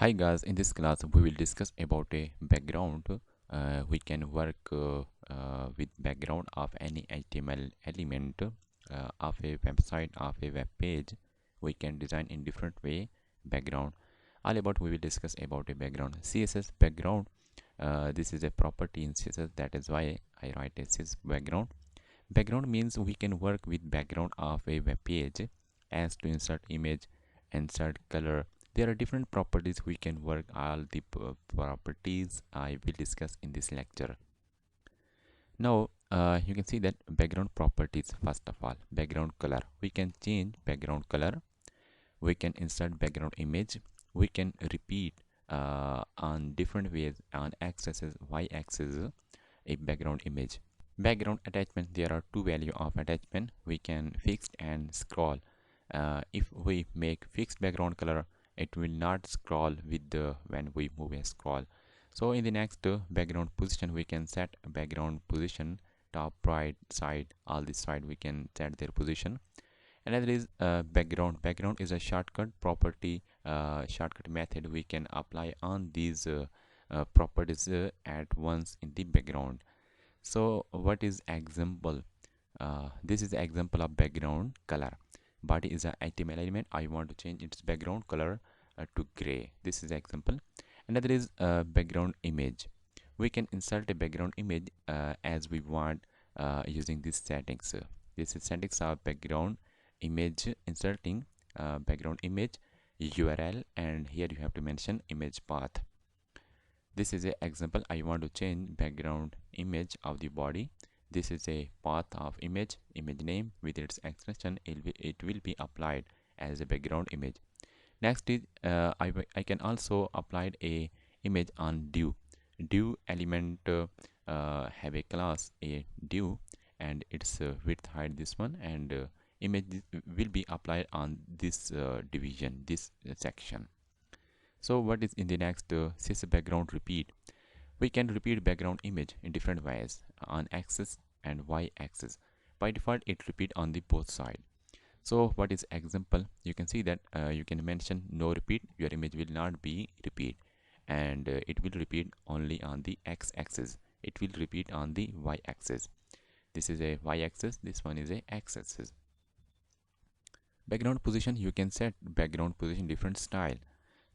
Hi guys, in this class we will discuss about a background. We can work with background of any HTML element of a website, of a web page. We can design in different way background. All about we will discuss about a background. CSS background. This is a property in CSS. That is why I write a CSS background. Background means we can work with background of a web page as to insert image, insert color. There are different properties we can work. All the properties I will discuss in this lecture. Now you can see that background properties. First of all, background color. We can change background color. We can insert background image. We can repeat on different ways on axis, y-axis, a background image. Background attachment, there are two value of attachment. We can fixed and scroll. If we make fixed background color, it will not scroll with the when we move a scroll. So in the next background position, we can set background position, top, right, side, all this side we can set their position. Another is background is a shortcut property, shortcut method we can apply on these properties at once in the background. So what is example? This is the example of background color. Body is a HTML element. I want to change its background color to gray. This is example. Another is background image. We can insert a background image as we want using these settings. This is settings of background image, inserting background image URL, and here you have to mention image path. This is an example. I want to change background image of the body. This is a path of image name with its extension. It will be applied as a background image. Next is I can also apply a image on div element. Have a class a div and its width height, this one, and image will be applied on this division, this section. So what is in the next CSS background repeat? We can repeat background image in different ways on axis and y axis. By default it repeat on the both side. So what is example? You can see that you can mention no repeat. Your image will not be repeat, and it will repeat only on the x axis. It will repeat on the y axis. This is a y axis, this one is a x axis. Background position, you can set background position different style.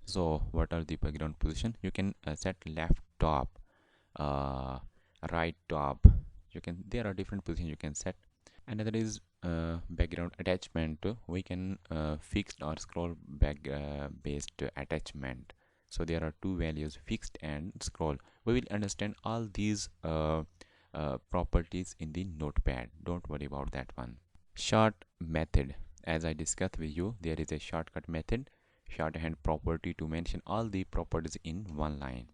So what are the background position? You can set left top, right top. There are different positions you can set. Another is background attachment. We can fixed or scroll back based attachment. So there are two values, fixed and scroll. We will understand all these properties in the notepad. Don't worry about that one. Short method, as I discussed with you, there is a shortcut method, shorthand property to mention all the properties in one line.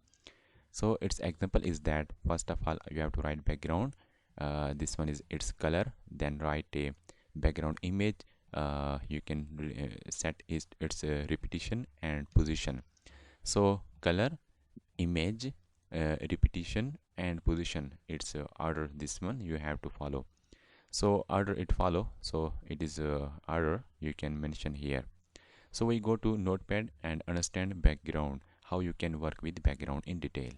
So its example is that first of all you have to write background. This one is its color, then write a background image. You can set its repetition and position. So color, image, repetition and position, its order, this one you have to follow. So order it follow, so it is order you can mention here. So we go to notepad and understand background, how you can work with background in detail.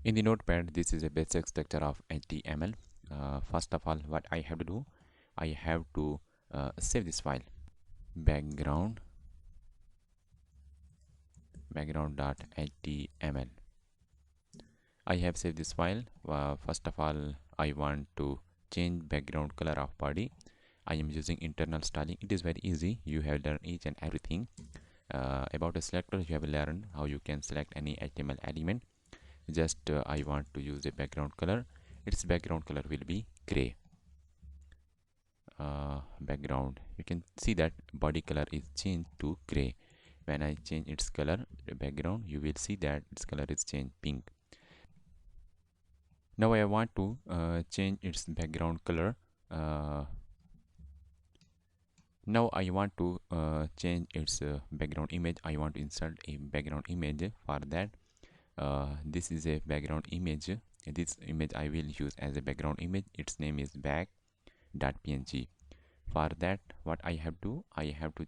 In the notepad, this is a basic structure of HTML. First of all, what I have to do, I have to save this file, background.html. I have saved this file. First of all, I want to change background color of body. I am using internal styling. It is very easy. You have learned each and everything about a selector. You have learned how you can select any HTML element. Just I want to use a background color. Its background color will be gray. Background, you can see that body color is changed to gray. When I change its color, the background, you will see that its color is changed pink. Now I want to change its background color. Now I want to change its background image. I want to insert a background image. For that, this is a background image. This image I will use as a background image. Its name is back.png. For that, what I have to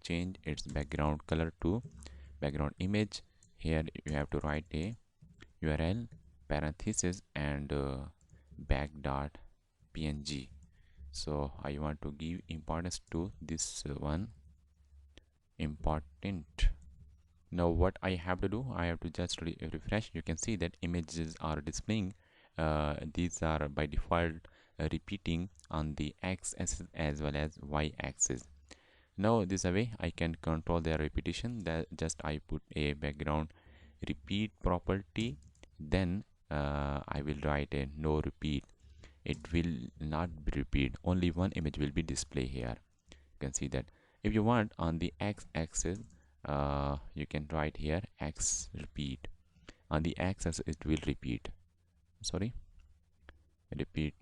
change its background color to background image. here you have to write a URL parenthesis and back dot png. So I want to give importance to this one, important. Now what I have to do, I have to just refresh. You can see that images are displaying. These are by default repeating on the x-axis as well as y-axis. Now this way I can control their repetition. That just I put a background repeat property, then I will write a no repeat. It will not be repeat, only one image will be displayed here. You can see that. If you want on the x-axis, you can write here x repeat. On the x-axis it will repeat, sorry, repeat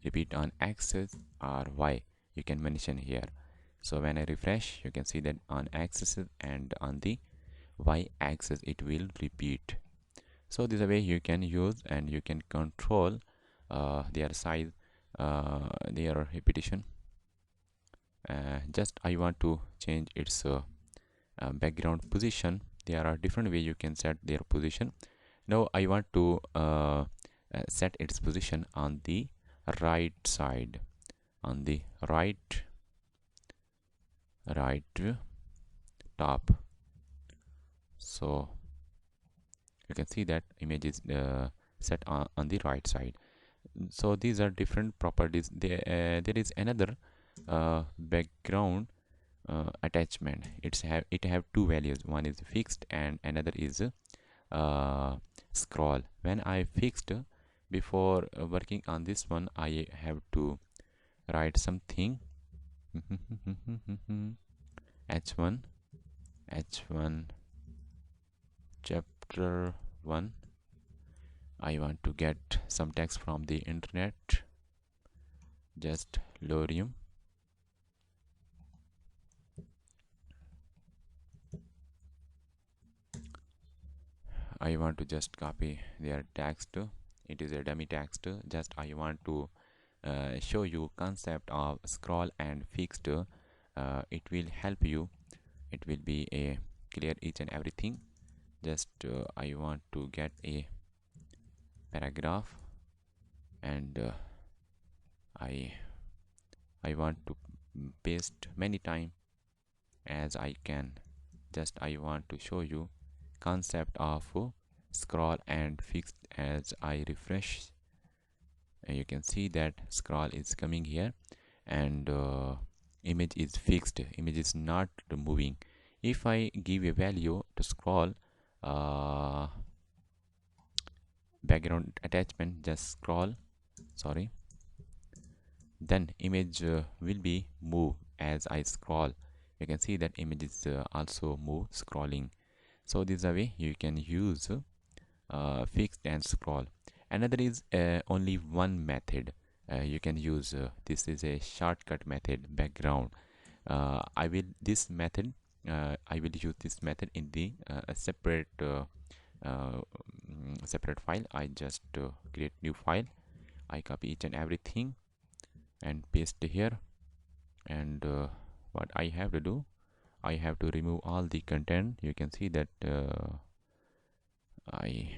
repeat on axis or y, you can mention here. So when I refresh, you can see that on axis and on the y-axis it will repeat. So this is a way you can use and you can control their size, their repetition. Just I want to change its background position. There are different ways you can set their position. Now I want to set its position on the right side, on the right top. So you can see that image is set on the right side. So these are different properties. There is another background attachment. It have two values. One is fixed and another is scroll. When I fixed, before working on this one, I have to write something. h1 chapter 1. I want to get some text from the internet, just lorium. I want to just copy their text. It is a dummy text. Just I want to show you concept of scroll and fixed. It will help you. It will be a clear each and everything. Just I want to get a paragraph and I want to paste many times as I can. Just I want to show you concept of scroll and fixed. As I refresh, you can see that scroll is coming here and image is fixed, image is not moving. If I give a value to scroll, background attachment, just scroll, sorry, then image will be move as I scroll. You can see that image is also move scrolling. So this is a way you can use fixed and scroll. Another is only one method you can use. This is a shortcut method, background. I will use this method in the separate file. I just create new file. I copy each and everything and paste here. And what I have to do, I have to remove all the content. You can see that I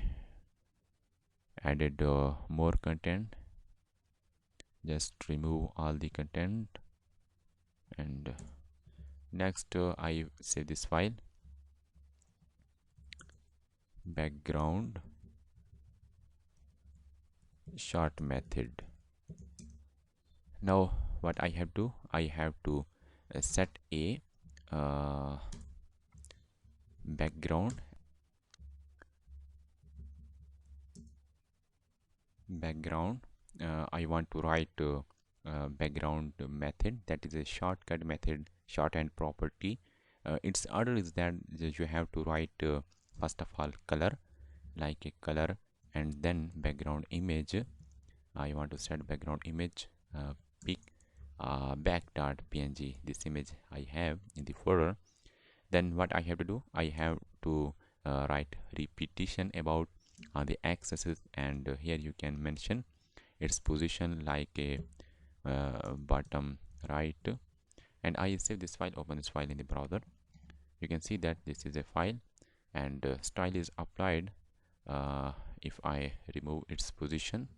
added more content. Just remove all the content and next I save this file, background short method. Now what I have to, set a background I want to write background method, that is a shortcut method, shorthand property. Its order is that you have to write first of all color, like a color, and then background image. I want to set background image, pick back.png. This image I have in the folder. Then what I have to do, I have to write repetition about on the x-axis, and here you can mention its position like a bottom right. And I save this file, open this file in the browser. You can see that this is a file, and style is applied if I remove its position.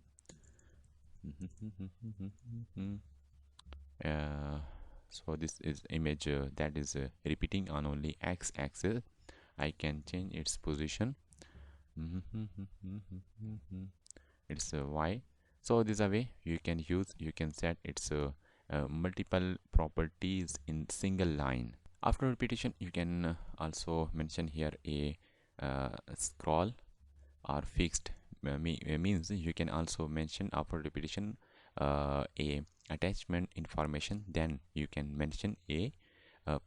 So this is image that is repeating on only x-axis. I can change its position. It's y. So this is a way you can use, you can set its multiple properties in single line. After repetition, you can also mention here a scroll or fixed means you can also mention after repetition a attachment information, then you can mention a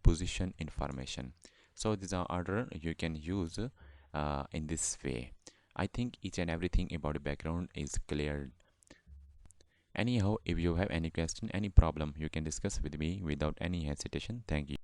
position information. So these are order you can use in this way. I think each and everything about the background is clear. Anyhow, if you have any question, any problem, you can discuss with me without any hesitation. Thank you.